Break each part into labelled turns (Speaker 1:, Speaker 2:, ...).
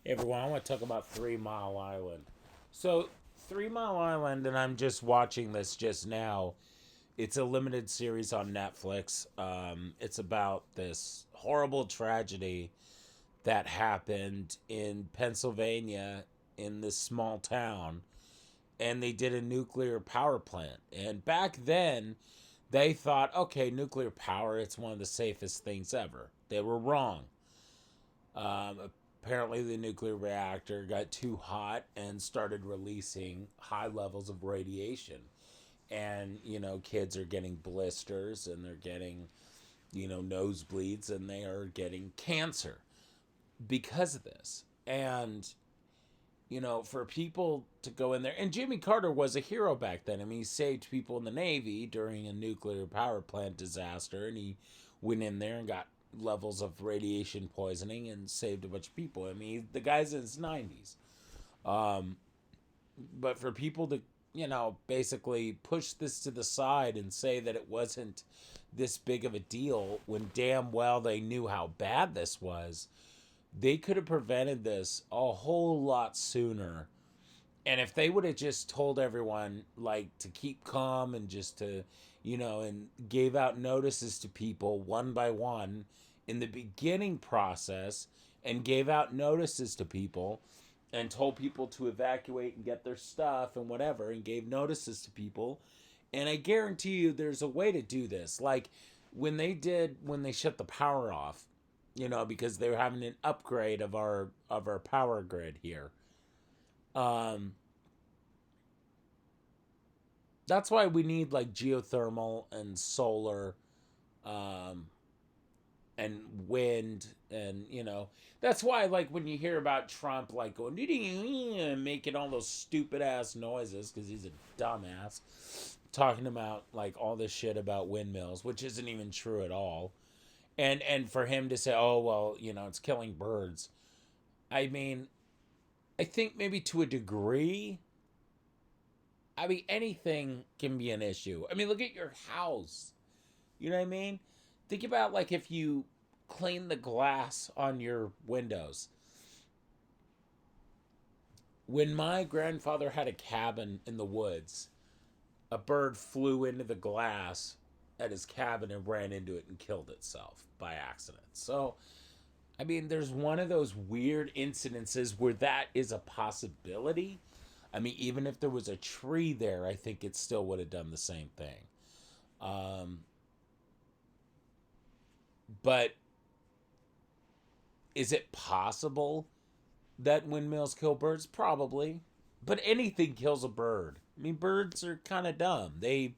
Speaker 1: Hey everyone, I want to talk about 3 Mile Island. So, 3 Mile Island, and I'm just watching this just now. It's a limited series on Netflix. It's about this horrible tragedy that happened in Pennsylvania in this small town, and they did a nuclear power plant. And back then, they thought, okay, nuclear power, it's one of the safest things ever. They were wrong. Um, Apparently, the nuclear reactor got too hot and started releasing high levels of radiation. And, kids are getting blisters and they're getting, nosebleeds and they are getting cancer because of this. And, for people to go in there, and Jimmy Carter was a hero back then. I mean, he saved people in the Navy during a nuclear power plant disaster, and he went in there and got levels of radiation poisoning and saved a bunch of people. I mean, the guy's in his 90s. Um, but for people to, basically push this to the side and say that it wasn't this big of a deal when damn well they knew how bad this was, they could have prevented this a whole lot sooner. And if they would have just told everyone, like, to keep calm and just to, and gave out notices to people one by one in the beginning process and gave out notices to people and told people to evacuate and get their stuff and whatever and gave notices to people. And I guarantee you there's a way to do this. Like when they shut the power off, because they were having an upgrade of our power grid here. Um that's why we need like geothermal and solar, um and wind, and that's why, like, when you hear about Trump like going making all those stupid ass noises because he's a dumbass, talking about like all this shit about windmills, which isn't even true at all. And for him to say, oh well, it's killing birds. I mean, I think maybe to a degree. I mean, anything can be an issue. I mean, look at your house. You know what I mean? Think about, like, if you clean the glass on your windows. When my grandfather had a cabin in the woods, a bird flew into the glass at his cabin and ran into it and killed itself by accident. So, I mean, there's one of those weird incidences where that is a possibility. I mean, even if there was a tree there, I think it still would have done the same thing. Um, but is it possible that windmills kill birds? Probably. But anything kills a bird. I mean, birds are kind of dumb. They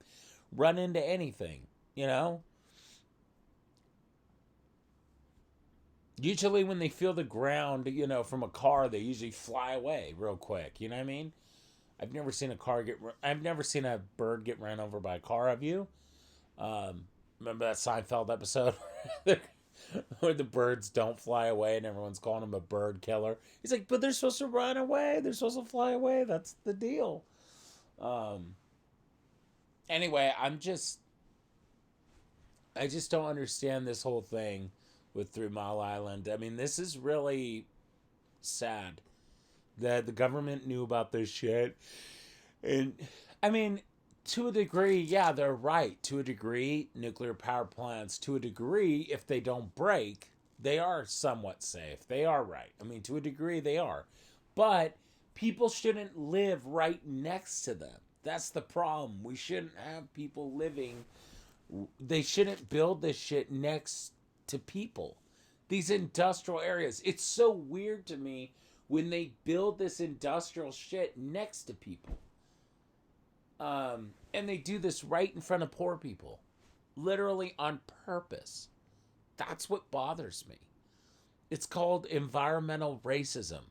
Speaker 1: run into anything, you know? Usually, when they feel the ground, from a car, they usually fly away real quick. You know what I mean? I've never seen a bird get ran over by a car. Have you? Remember that Seinfeld episode where the birds don't fly away and everyone's calling him a bird killer? He's like, but they're supposed to run away. They're supposed to fly away. That's the deal. Um, anyway, I just don't understand this whole thing with 3 Mile Island. I mean, this is really sad that the government knew about this shit. And I mean, to a degree, yeah, they're right. To a degree, nuclear power plants, to a degree, if they don't break, they are somewhat safe. They are right. I mean, to a degree, they are. But people shouldn't live right next to them. That's the problem. We shouldn't have people living. They shouldn't build this shit next to people. These industrial areas. It's so weird to me when they build this industrial shit next to people. And they do this right in front of poor people, literally on purpose. That's what bothers me. It's called environmental racism.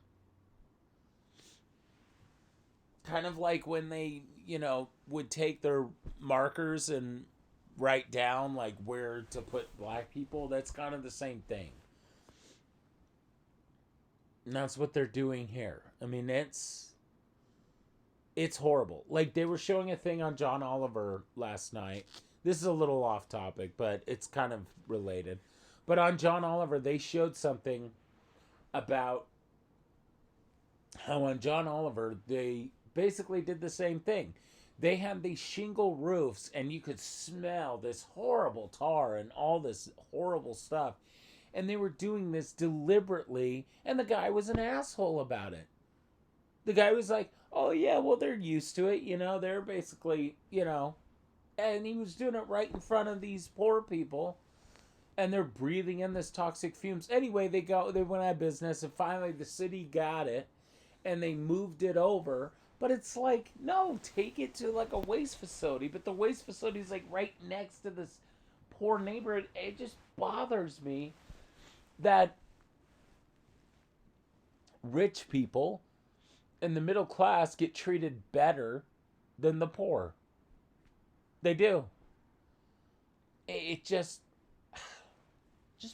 Speaker 1: Kind of like when they, would take their markers and write down like where to put black people. That's kind of the same thing. And that's what they're doing here. I mean, it's horrible. Like, they were showing a thing on John Oliver last night. This is a little off topic, but it's kind of related. But on John Oliver, they showed something about how on John Oliver, they basically did the same thing. They had these shingle roofs, and you could smell this horrible tar and all this horrible stuff. And they were doing this deliberately, and the guy was an asshole about it. The guy was like, oh, yeah, well, they're used to it. They're basically, and he was doing it right in front of these poor people, and they're breathing in this toxic fumes. Anyway, they went out of business, and finally the city got it, and they moved it over. But it's like, no, take it to like a waste facility. But the waste facility is like right next to this poor neighborhood. It just bothers me that rich people in the middle class get treated better than the poor. They do. It just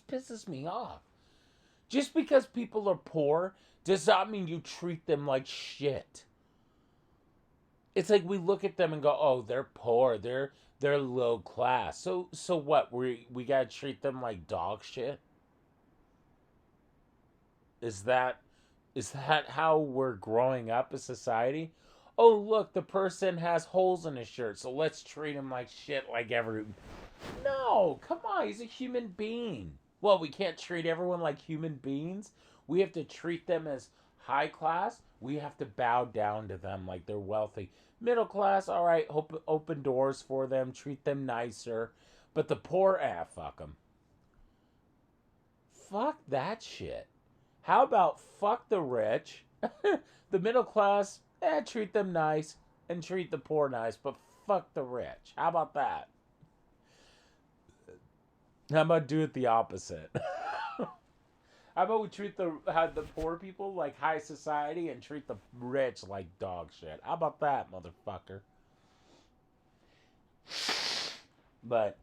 Speaker 1: pisses me off. Just because people are poor does not mean you treat them like shit. It's like we look at them and go, "Oh, they're poor. They're low class." So what? We got to treat them like dog shit? Is that how we're growing up as society? Oh, look, the person has holes in his shirt, so let's treat him like shit like every. No, come on, he's a human being. Well, we can't treat everyone like human beings. We have to treat them as high class. We have to bow down to them like they're wealthy. Middle class, all right, open doors for them, treat them nicer. But the poor, fuck them. Fuck that shit. How about fuck the rich, the middle class, treat them nice, and treat the poor nice, but fuck the rich. How about that? How about do it the opposite? How about we treat the poor people like high society and treat the rich like dog shit? How about that, motherfucker? But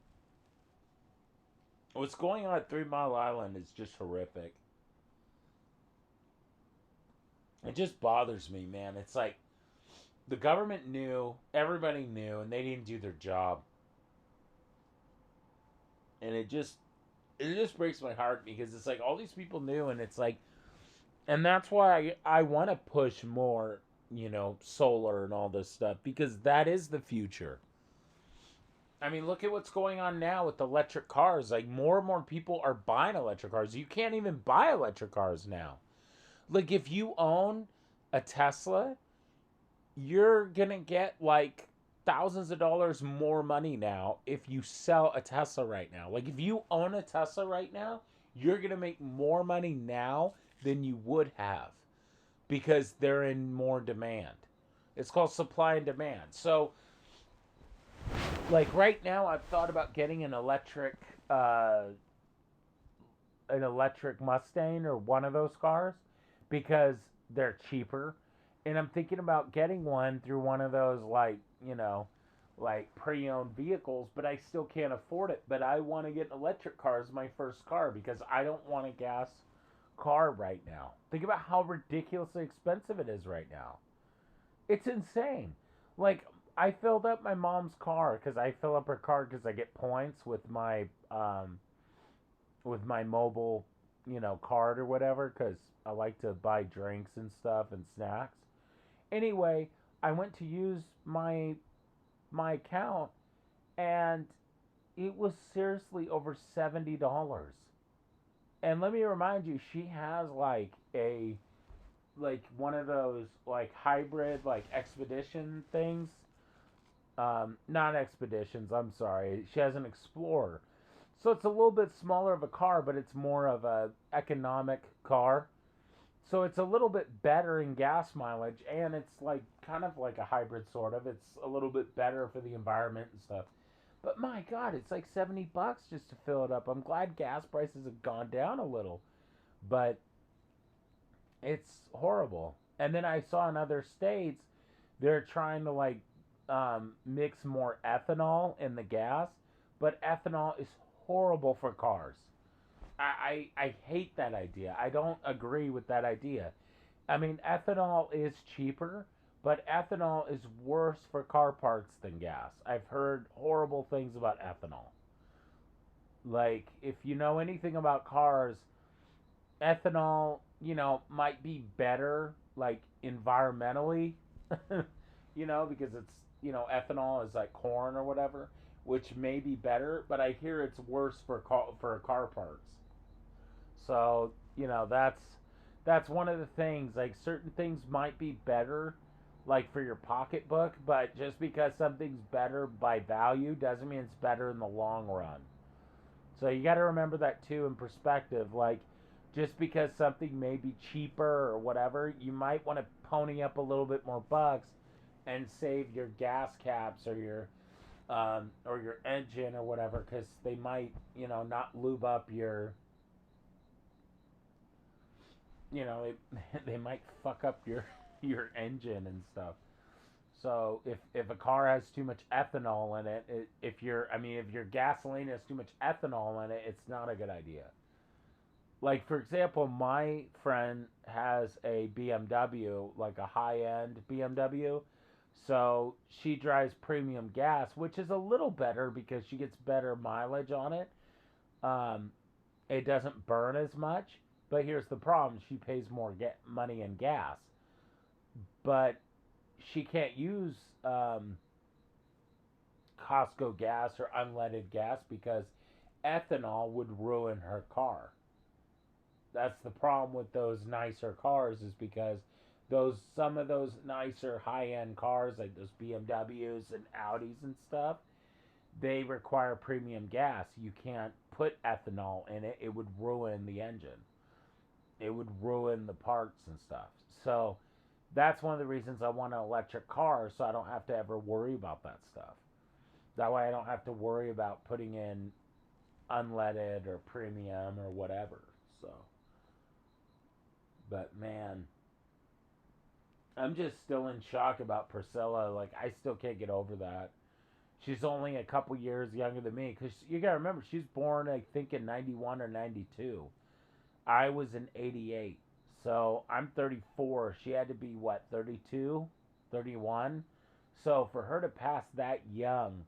Speaker 1: what's going on at 3 Mile Island is just horrific. It just bothers me, man. It's like the government knew, everybody knew, and they didn't do their job. And it just breaks my heart because it's like all these people knew, and it's like, and that's why I want to push more, solar and all this stuff, because that is the future. I mean, look at what's going on now with electric cars. Like, more and more people are buying electric cars. You can't even buy electric cars now. Like, if you own a Tesla, you're gonna get like thousands of dollars more money now if you sell a Tesla right now. Like, if you own a Tesla right now, you're gonna make more money now than you would have because they're in more demand. It's called supply and demand. So, like right now, I've thought about getting an electric Mustang or one of those cars because they're cheaper. And I'm thinking about getting one through one of those, like, like pre-owned vehicles, but I still can't afford it. But I want to get an electric car as my first car because I don't want a gas car right now. Think about how ridiculously expensive it is right now. It's insane. Like, I filled up my mom's car because I fill up her car because I get points with my mobile, card or whatever, because I like to buy drinks and stuff and snacks. Anyway, I went to use my account, and it was seriously over $70. And let me remind you, she has like one of those like hybrid like expedition things. Not expeditions. I'm sorry. She has an Explorer, so it's a little bit smaller of a car, but it's more of a economic car. So it's a little bit better in gas mileage, and it's like kind of like a hybrid sort of. It's a little bit better for the environment and stuff. But my God, it's like $70 just to fill it up. I'm glad gas prices have gone down a little, but it's horrible. And then I saw in other states they're trying to like mix more ethanol in the gas, but ethanol is horrible for cars. I hate that idea. I don't agree with that idea. I mean, ethanol is cheaper, but ethanol is worse for car parts than gas. I've heard horrible things about ethanol. Like, if you know anything about cars, ethanol, might be better, like environmentally, because it's, ethanol is like corn or whatever, which may be better, but I hear it's worse for car parts. So, that's one of the things. Like certain things might be better, like for your pocketbook, but just because something's better by value doesn't mean it's better in the long run. So you got to remember that too in perspective. Like, just because something may be cheaper or whatever, you might want to pony up a little bit more bucks and save your gas caps or your engine or whatever, because they might, not lube up your, they might fuck up your engine and stuff. So if a car has too much ethanol in it, if your gasoline has too much ethanol in it, it's not a good idea. Like for example, my friend has a BMW, like a high end BMW. So she drives premium gas, which is a little better because she gets better mileage on it. Um, it doesn't burn as much, but here's the problem: she pays more money in gas, but she can't use Costco gas or unleaded gas because ethanol would ruin her car. That's the problem with those nicer cars, is because some of those nicer high end cars like those BMWs and Audis and stuff, they require premium gas. You can't put ethanol in it. It would ruin the engine. It would ruin the parts and stuff. So that's one of the reasons I want an electric car, so I don't have to ever worry about that stuff. That way I don't have to worry about putting in unleaded or premium or whatever. So, but man, I'm just still in shock about Priscilla. Like, I still can't get over that. She's only a couple years younger than me, because you gotta remember, she's born, I think, in 91 or 92. I was in 88. So I'm 34. She had to be, what, 32, 31. So for her to pass that young,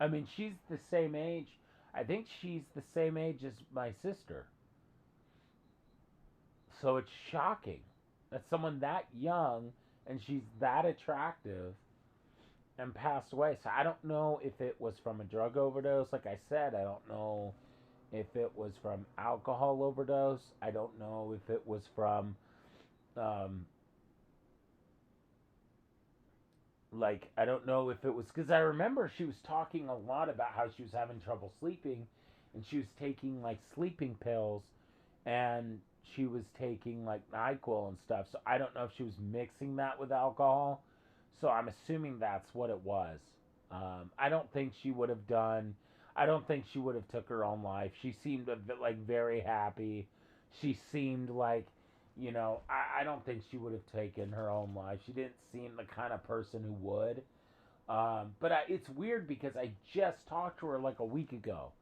Speaker 1: I mean, she's the same age. I think she's the same age as my sister. So it's shocking that someone that young and she's that attractive and passed away. So I don't know if it was from a drug overdose. Like I said, I don't know if it was from alcohol overdose. I don't know if it was from, um, I don't know if it was, because I remember she was talking a lot about how she was having trouble sleeping, and she was taking like sleeping pills, and she was taking like NyQuil and stuff. So I don't know if she was mixing that with alcohol. So I'm assuming that's what it was. I don't think she would have done. I don't think she would have took her own life. She seemed like very happy. She seemed like, I don't think she would have taken her own life. She didn't seem the kind of person who would. It's weird because I just talked to her like a week ago.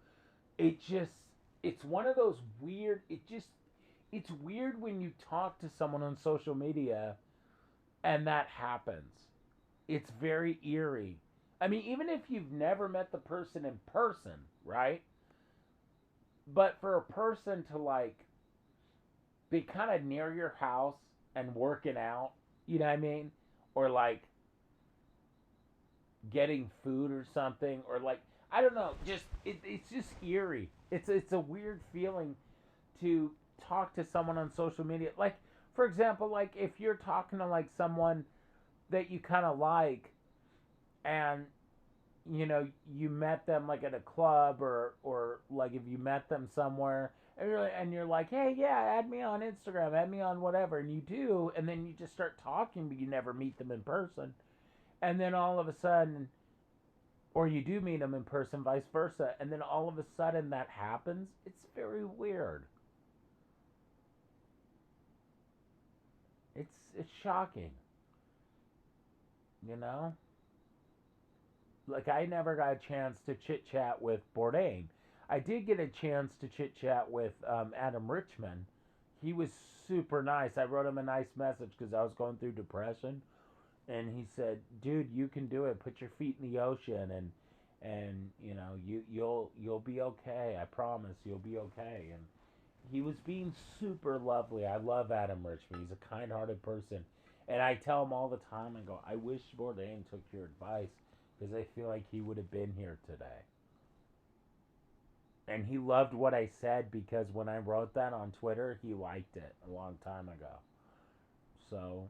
Speaker 1: It just, it's one of those weird. It's weird when you talk to someone on social media and that happens. It's very eerie. I mean, even if you've never met the person in person, right? But for a person to like be kind of near your house and working out, you know what I mean? Or like getting food or something, or like, I don't know, it's just eerie. It's a weird feeling to talk to someone on social media. Like, for example, like if you're talking to like someone that you kind of like, and you met them like at a club, or like if you met them somewhere, and you're like, hey, yeah, add me on Instagram, add me on whatever, and you do, and then you just start talking, but you never meet them in person, and then all of a sudden, or you do meet them in person, vice versa, and then all of a sudden that happens. It's very weird. It's shocking, you know. Like, I never got a chance to chit chat with Bourdain. I did get a chance to chit chat with Adam Richman. He was super nice. I wrote him a nice message because I was going through depression, and he said, "Dude, you can do it. Put your feet in the ocean, and you'll be okay. I promise you'll be okay." he was being super lovely. I love Adam Richman. He's a kind-hearted person, and I tell him all the time. I go, I wish Bourdain took your advice because I feel like he would have been here today. And he loved what I said because when I wrote that on Twitter, he liked it a long time ago. So,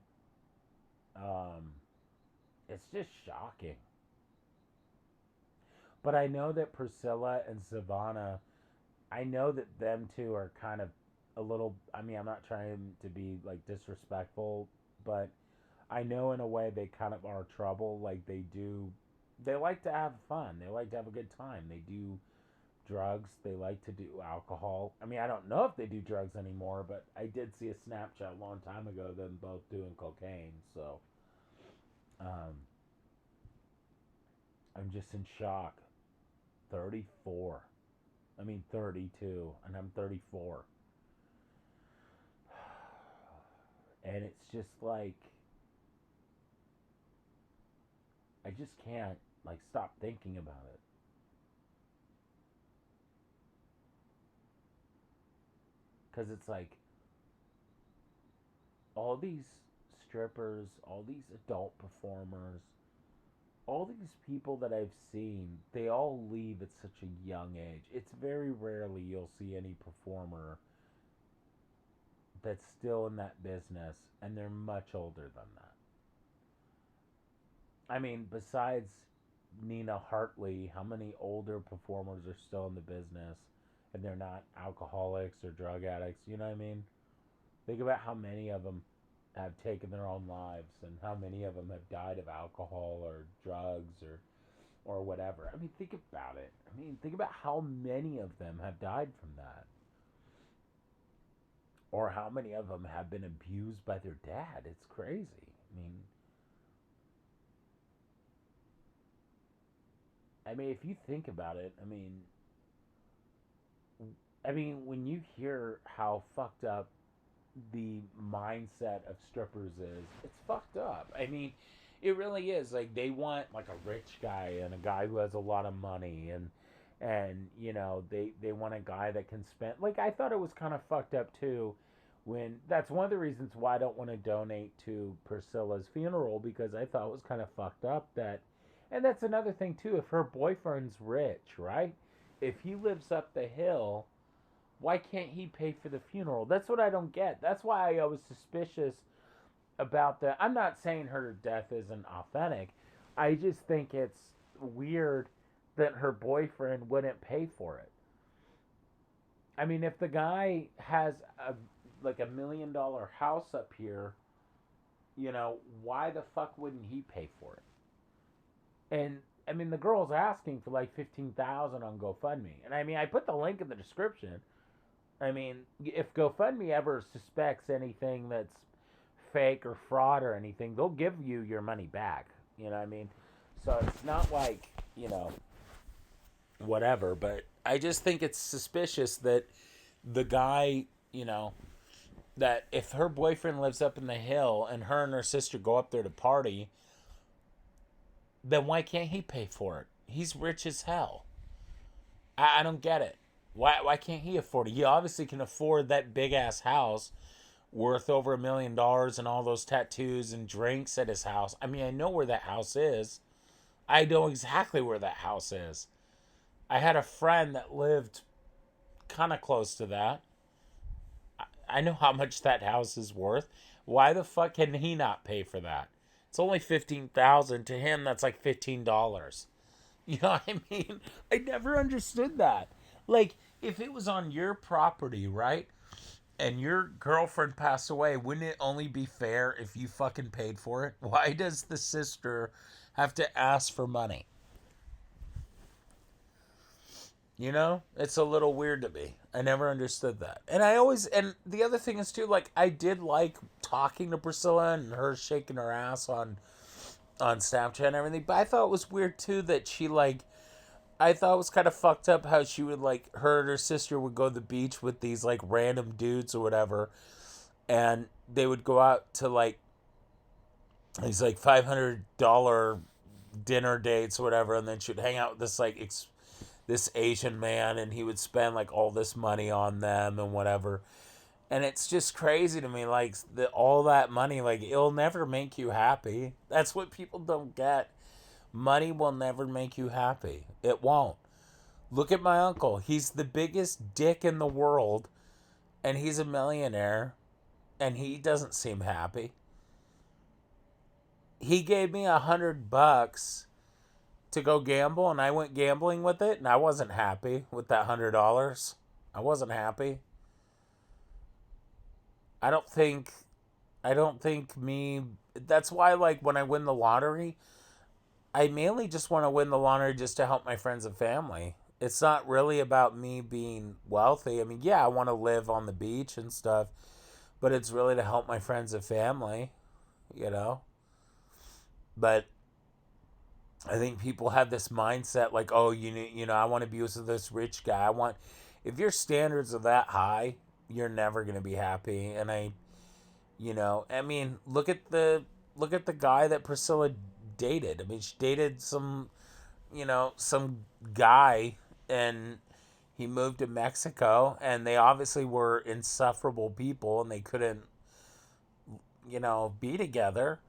Speaker 1: um, it's just shocking. But I know that Priscilla and Savannah, I know that them two are kind of a little. I mean, I'm not trying to be like disrespectful, but I know in a way they kind of are trouble. Like they do, they like to have fun. They like to have a good time. They do drugs. They like to do alcohol. I mean, I don't know if they do drugs anymore, but I did see a Snapchat a long time ago of them both doing cocaine. So, um, I'm just in shock. 34. I mean, 32, and I'm 34. And it's just like, I just can't, like, stop thinking about it. Because it's like, all these strippers, all these adult performers, all these people that I've seen, they all leave at such a young age. It's very rarely you'll see any performer that's still in that business and they're much older than that. I mean, besides Nina Hartley, how many older performers are still in the business and they're not alcoholics or drug addicts? You know what I mean? Think about how many of them have taken their own lives and how many of them have died of alcohol or drugs or whatever. I mean, think about it. I mean, think about how many of them have died from that. Or how many of them have been abused by their dad. It's crazy. I mean, if you think about it, I mean, when you hear how fucked up the mindset of strippers is, it's fucked up. I mean, it really is. Like they want like a rich guy and a guy who has a lot of money and they want a guy that can spend. Like I thought it was kind of fucked up too when that's one of the reasons why I don't want to donate to Priscilla's funeral because I thought it was kind of fucked up that and that's another thing too if her boyfriend's rich, right? If he lives up the hill, why can't he pay for the funeral? That's what I don't get. That's why I was suspicious about the. I'm not saying her death isn't authentic. I just think it's weird that her boyfriend wouldn't pay for it. I mean, if the guy has a like $1 million house up here, why the fuck wouldn't he pay for it? And I mean, the girl's asking for like 15,000 on GoFundMe, and I mean, I put the link in the description. I mean, if GoFundMe ever suspects anything that's fake or fraud or anything, they'll give you your money back. You know what I mean? So it's not like, whatever. But I just think it's suspicious that the guy, that if her boyfriend lives up in the hill and her and her sister go up there to party, then why can't he pay for it? He's rich as hell. I don't get it. Why can't he afford it? He obviously can afford that big ass house worth over $1 million and all those tattoos and drinks at his house. I mean, I know where that house is. I know exactly where that house is. I had a friend that lived kind of close to that. I know how much that house is worth. Why the fuck can he not pay for that? It's only 15,000 to him. That's like $15. You know what I mean? I never understood that. Like, if it was on your property, right? And your girlfriend passed away, wouldn't it only be fair if you fucking paid for it? Why does the sister have to ask for money? It's a little weird to me. I never understood that. And the other thing is too, like, I did like talking to Priscilla and her shaking her ass on Snapchat and everything, but I thought it was weird too that she, like, I thought it was kind of fucked up how she would, like, her and her sister would go to the beach with these, like, random dudes or whatever, and they would go out to, like, these, like, $500 dinner dates or whatever, and then she'd hang out with this, like, this Asian man, and he would spend like all this money on them and whatever. And it's just crazy to me, like all that money, like it'll never make you happy. That's what people don't get. Money will never make you happy. It won't. Look at my uncle. He's the biggest dick in the world, and he's a millionaire, and he doesn't seem happy. He gave me $100 to go gamble, and I went gambling with it, and I wasn't happy with that $100. I wasn't happy. I don't think me. That's why, like, when I win the lottery, I mainly just want to win the lottery just to help my friends and family. It's not really about me being wealthy. I mean, yeah, I want to live on the beach and stuff, but it's really to help my friends and family, you know? But I think people have this mindset like, oh, I want to be with this rich guy. If your standards are that high, you're never going to be happy. And I mean, look at the guy that Priscilla dated. I mean, she dated some guy, and he moved to Mexico, and they obviously were insufferable people, and they couldn't, be together.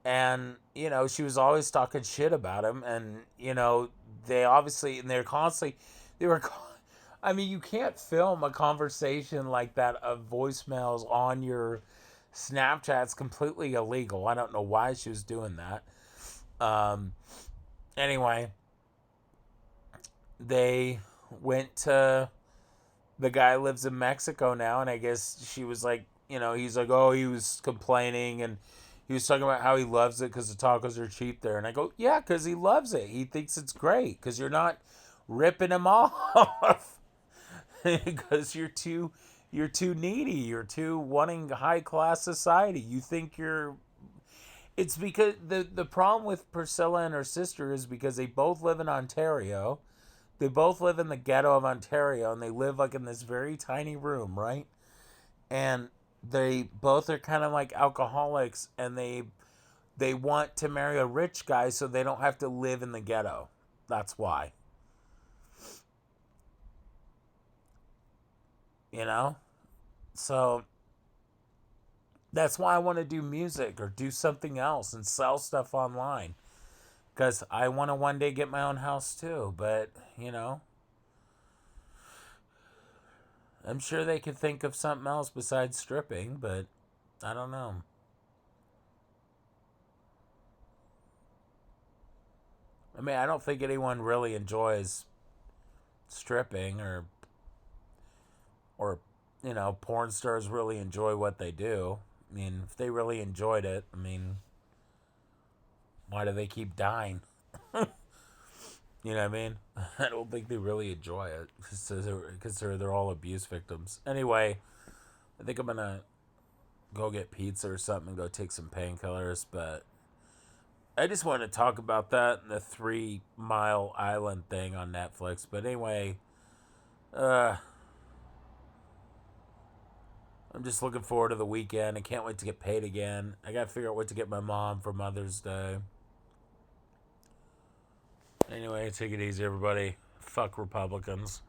Speaker 1: And, she was always talking shit about him, and, they obviously, and they're constantly, they were, I mean, you can't film a conversation like that of voicemails on your Snapchat. It's completely illegal. I don't know why she was doing that. Anyway, they went to, the guy lives in Mexico now, and I guess she was like, he's like, oh, he was complaining, and he was talking about how he loves it because the tacos are cheap there. And I go, yeah, because he loves it. He thinks it's great because you're not ripping him off because you're too needy. You're too wanting high class society. You think it's because the problem with Priscilla and her sister is because they both live in Ontario. They both live in the ghetto of Ontario, and they live like in this very tiny room, right? And they both are kind of like alcoholics, and they want to marry a rich guy so they don't have to live in the ghetto. That's why. So that's why I want to do music or do something else and sell stuff online, because I want to one day get my own house too. But I'm sure they could think of something else besides stripping, but I don't know. I mean, I don't think anyone really enjoys stripping, or porn stars really enjoy what they do. I mean, if they really enjoyed it, I mean, why do they keep dying? You know what I mean? I don't think they really enjoy it because they're all abuse victims. Anyway, I think I'm gonna go get pizza or something and go take some painkillers. But I just wanted to talk about that and the 3 Mile Island thing on Netflix. But anyway, I'm just looking forward to the weekend. I can't wait to get paid again. I gotta figure out what to get my mom for Mother's Day. Anyway, take it easy, everybody. Fuck Republicans.